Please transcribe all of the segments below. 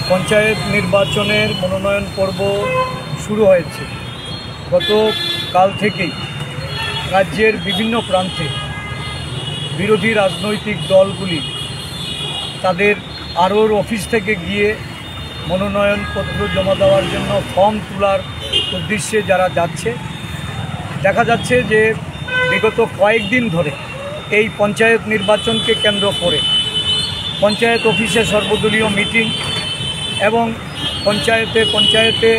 পঞ্চায়েত নির্বাচনের মনোনয়ন পর্ব শুরু হয়েছে। গতকাল থেকেই রাজ্যের বিভিন্ন প্রান্তে বিরোধী রাজনৈতিক দলগুলি তাদের আরওর অফিস থেকে গিয়ে মনোনয়নপত্র জমা দেওয়ার জন্য ফর্ম তোলার উদ্দেশ্যে যারা যাচ্ছে, দেখা যাচ্ছে যে বিগত কয়েকদিন ধরে এই পঞ্চায়েত নির্বাচনকে কেন্দ্র করে পঞ্চায়েত অফিসে সর্বদলীয় মিটিং এবং পঞ্চায়েতে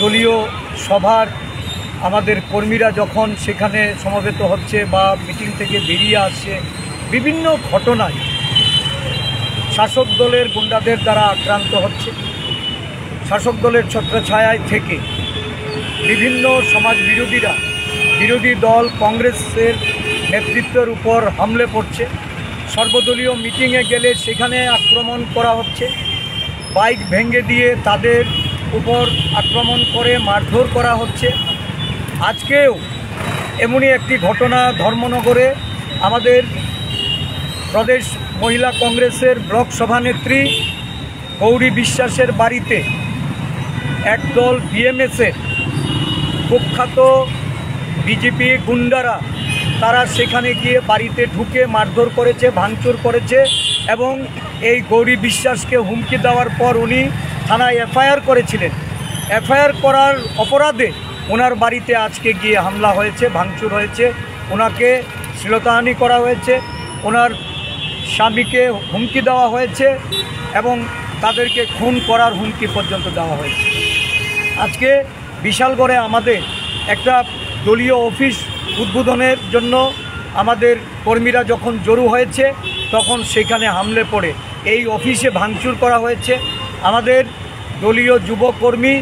দলীয় সভার আমাদের কর্মীরা যখন সেখানে সমবেত হচ্ছে বা মিটিং থেকে বেরিয়ে আসছে, বিভিন্ন ঘটনায় শাসক দলের গুন্ডাদের দ্বারা আক্রান্ত হচ্ছে। শাসক দলের ছত্রছায়ায় থেকে বিভিন্ন সমাজ বিরোধীরা বিরোধী দল কংগ্রেসের নেতৃত্বের উপর হামলে পড়ছে। সর্বদলীয় মিটিংয়ে গেলে সেখানে আক্রমণ করা হচ্ছে, বাইক ভেঙে দিয়ে তাদের উপর আক্রমণ করে মারধর করা হচ্ছে। আজকেও এমনই একটি ঘটনা ধর্মনগরে আমাদের প্রদেশ মহিলা কংগ্রেসের ব্লক সভানেত্রী গৌরী বিশ্বাসের বাড়িতে একদল বিএমএসের কুখ্যাত বিজেপি গুন্ডারা তারা সেখানে গিয়ে বাড়িতে ঢুকে মারধর করেছে, ভাঙচুর করেছে এবং এই গৌরী বিশ্বাসকে হুমকি দেওয়ার পর উনি থানায় এফআইআর করেছিলেন। এফআইআর করার অপরাধে ওনার বাড়িতে আজকে গিয়ে হামলা হয়েছে, ভাঙচুর হয়েছে, ওনাকে শ্লীলতাহানি করা হয়েছে, ওনার স্বামীকে হুমকি দেওয়া হয়েছে এবং তাদেরকে খুন করার হুমকি পর্যন্ত দেওয়া হয়েছে। আজকে বিশালগড়ে আমাদের একটা দলীয় অফিস উদ্বোধনের জন্য আমাদের কর্মীরা যখন জড়ো হয়েছে তখন সেখানে হামলে পড়ে এই অফিসে ভাঙচুর করা হয়েছে। আমাদের দলীয় যুবকর্মী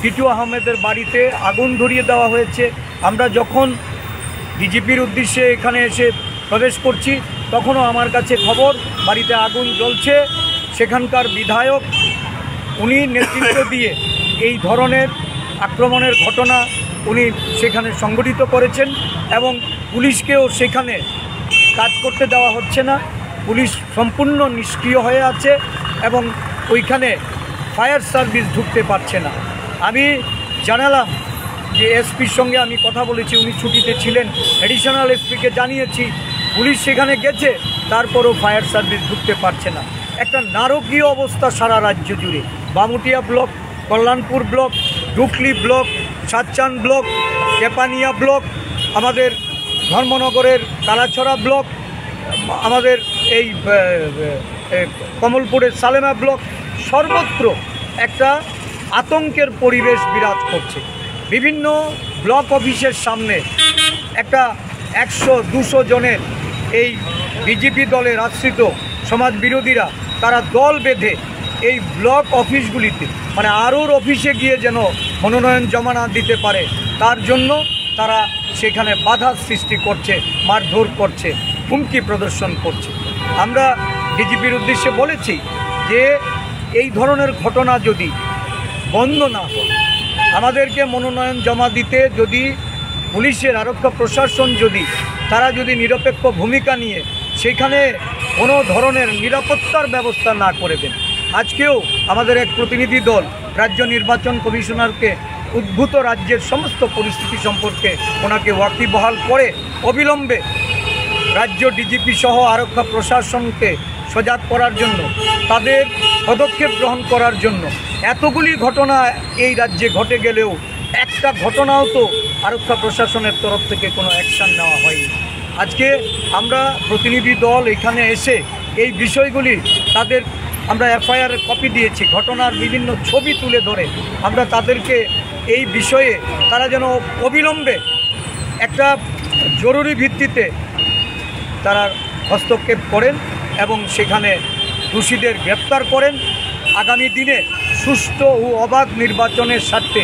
টিটু আহমেদের বাড়িতে আগুন ধরিয়ে দেওয়া হয়েছে। আমরা যখন বিজেপির উদ্দেশ্যে এখানে এসে প্রবেশ করছি তখনও আমার কাছে খবর বাড়িতে আগুন জ্বলছে। সেখানকার বিধায়ক উনি নেতৃত্ব দিয়ে এই ধরনের আক্রমণের ঘটনা উনি সেখানে সংগঠিত করেছেন এবং পুলিশকেও সেখানে কাজ করতে দেওয়া হচ্ছে না। পুলিশ সম্পূর্ণ নিষ্ক্রিয় হয়ে আছে এবং ওইখানে ফায়ার সার্ভিস ঢুকতে পারছে না। আমি জানালাম যে এসপির সঙ্গে আমি কথা বলেছি, উনি ছুটিতে ছিলেন, অ্যাডিশনাল এসপিকে জানিয়েছি, পুলিশ সেখানে গেছে, তারপরও ফায়ার সার্ভিস ঢুকতে পারছে না। একটা নারকীয় অবস্থা সারা রাজ্য জুড়ে। বামুটিয়া ব্লক, কল্যাণপুর ব্লক, ডুকলি ব্লক, সাতচান ব্লক, কেপানিয়া ব্লক, আমাদের ধর্মনগরের কালাছড়া ব্লক, আমাদের এই কমলপুরের সালেমা ব্লক, সর্বত্র একটা আতঙ্কের পরিবেশ বিরাজ করছে। বিভিন্ন ব্লক অফিসের সামনে একটা 100-200 জনের এই বিজেপি দলের আশ্রিত সমাজ বিরোধীরা তারা দল বেঁধে এই ব্লক অফিসগুলিতে মানে আরওর অফিসে গিয়ে যেন মনোনয়ন জমা না দিতে পারে তার জন্য তারা সেখানে বাধা সৃষ্টি করছে, মারধর করছে, হুমকি প্রদর্শন করছে। আমরা বিজেপির উদ্দেশ্যে বলেছি যে এই ধরনের ঘটনা যদি বন্ধ না হয়, আমাদেরকে মনোনয়ন জমা দিতে যদি পুলিশের আরক্ষা প্রশাসন তারা যদি নিরপেক্ষ ভূমিকা নিয়ে সেখানে কোনো ধরনের নিরাপত্তার ব্যবস্থা না করে দেন। আজকেও আমাদের এক প্রতিনিধি দল রাজ্য নির্বাচন কমিশনারকে উদ্ভূত রাজ্যের সমস্ত পরিস্থিতি সম্পর্কে ওনাকে ওয়াকিবহাল করে অবিলম্বে রাজ্য ডিজিপি সহ আরক্ষা প্রশাসনকে সজাগ করার জন্য, তাদের পদক্ষেপ গ্রহণ করার জন্য। এতগুলি ঘটনা এই রাজ্যে ঘটে গেলেও একটা ঘটনাও তো আরক্ষা প্রশাসনের তরফ থেকে কোনো অ্যাকশান নেওয়া হয়নি। আজকে আমরা প্রতিনিধি দল এখানে এসে এই বিষয়গুলি তাদের আমরা এফআইআরের কপি দিয়েছি, ঘটনার বিভিন্ন ছবি তুলে ধরে আমরা তাদেরকে এই বিষয়ে তারা যেন অবিলম্বে একটা জরুরি ভিত্তিতে তারা হস্তক্ষেপ করেন এবং সেখানে দোষীদের গ্রেপ্তার করেন। আগামী দিনে সুষ্ঠু ও অবাধ নির্বাচনের স্বার্থে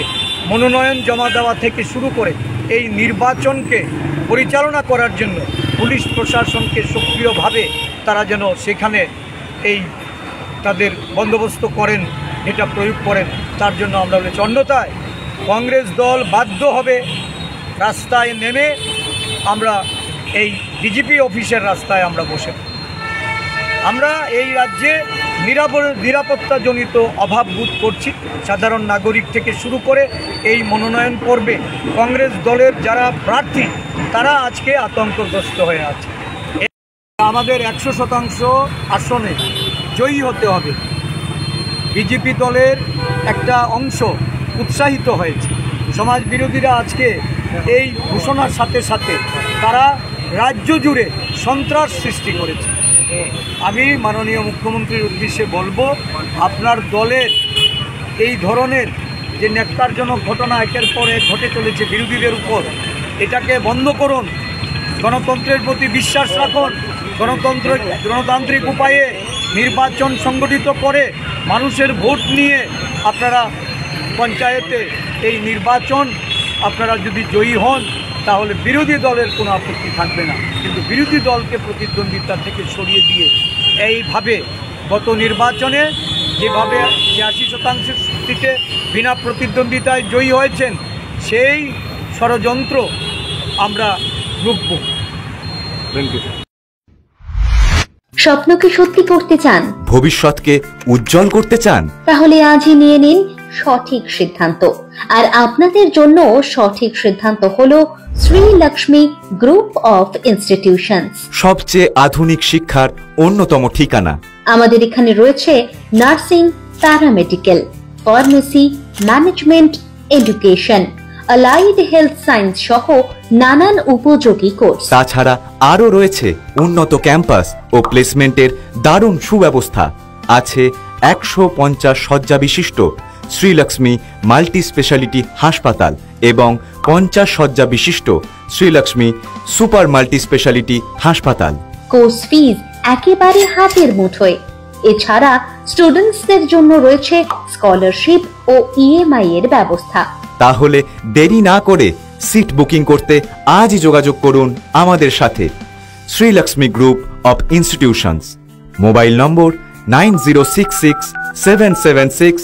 মনোনয়ন জমা দেওয়া থেকে শুরু করে এই নির্বাচনকে পরিচালনা করার জন্য পুলিশ প্রশাসনকে সক্রিয়ভাবে তারা যেন সেখানে এই তাদের বন্দোবস্ত করেন, এটা প্রয়োগ করেন, তার জন্য আমরা বলেছি। অন্যথায় কংগ্রেস দল বাধ্য হবে রাস্তায় নেমে আমরা এই ডিজিপি অফিসের রাস্তায় আমরা বসে। আমরা এই রাজ্যে নিরাপত্তাজনিত অভাব বোধ করছি। সাধারণ নাগরিক থেকে শুরু করে এই মনোনয়ন পর্বে কংগ্রেস দলের যারা প্রার্থী তারা আজকে আতঙ্কগ্রস্ত হয়ে আছে। আমাদের 100% আসনে জয়ী হতে হবে। বিজেপি দলের একটা অংশ উৎসাহিত হয়েছে। সমাজ বিরোধীরা আজকে এই ঘোষণার সাথে সাথে তারা রাজ্য জুড়ে সন্ত্রাস সৃষ্টি করেছে। আমি মাননীয় মুখ্যমন্ত্রীর উদ্দেশ্যে বলবো, আপনার দলের এই ধরনের যে ন্যক্কারজনক ঘটনা একের পর এক ঘটে চলেছে বিরোধীদের উপর, এটাকে বন্ধ করুন। গণতন্ত্রের প্রতি বিশ্বাস রাখুন। গণতান্ত্রিক উপায়ে নির্বাচন সংগঠিত করে মানুষের ভোট নিয়ে আপনারা পঞ্চায়েতে এই নির্বাচন আপনারা যদি জয়ী হন তাহলে বিরোধী দলের কোনো আপত্তি থাকবে না। কিন্তু বিরোধী দলকে প্রতিদ্বন্দ্বিতা থেকে সরিয়ে দিয়ে এইভাবে গত নির্বাচনে যেভাবে ৮৬% সিটে বিনা প্রতিদ্বন্দ্বিতায় জয়ী হয়েছেন, সেই ষড়যন্ত্র আমরা রুখব। স্বপ্নকে সত্যি করতে চান, ভবিষ্যৎকে উজ্জ্বল করতে চান, তাহলে আজই নিয়ে নিন সঠিক সিদ্ধান্ত। আর আপনাদের জন্য সঠিক সিদ্ধান্ত হলো শ্রীলক্ষ্মী গ্রুপ অফ ইনস্টিটিউশনস, সবচেয়ে আধুনিক শিক্ষার অন্যতম ঠিকানা। আমাদের এখানে রয়েছে nursing, paramedical, pharmacy, management, education, allied health science সহ নানান উপযোগী কোর্স। তাছাড়া আরও রয়েছে উন্নত ক্যাম্পাস ও প্লেসমেন্টের দারুণ সুব্যবস্থা। আছে 150 শয্যা বিশিষ্ট শ্রীলক্ষ্মী মাল্টি স্পেশালিটি হাসপাতাল এবং 50 শয্যা বিশিষ্ট শ্রীলক্ষ্মী সুপার মাল্টি স্পেশালিটি হাসপাতাল। কোর্স ফিজ একেবারে হাতের মুঠোয়। এছাড়া স্টুডেন্টসদের জন্য রয়েছে স্কলারশিপ ও ইএমআই এর ব্যবস্থা। তাহলে দেরি না করে সিট বুকিং করতে আজই যোগাযোগ করুন আমাদের সাথে। Srilakshmi group of institutions. Mobile number 9066 776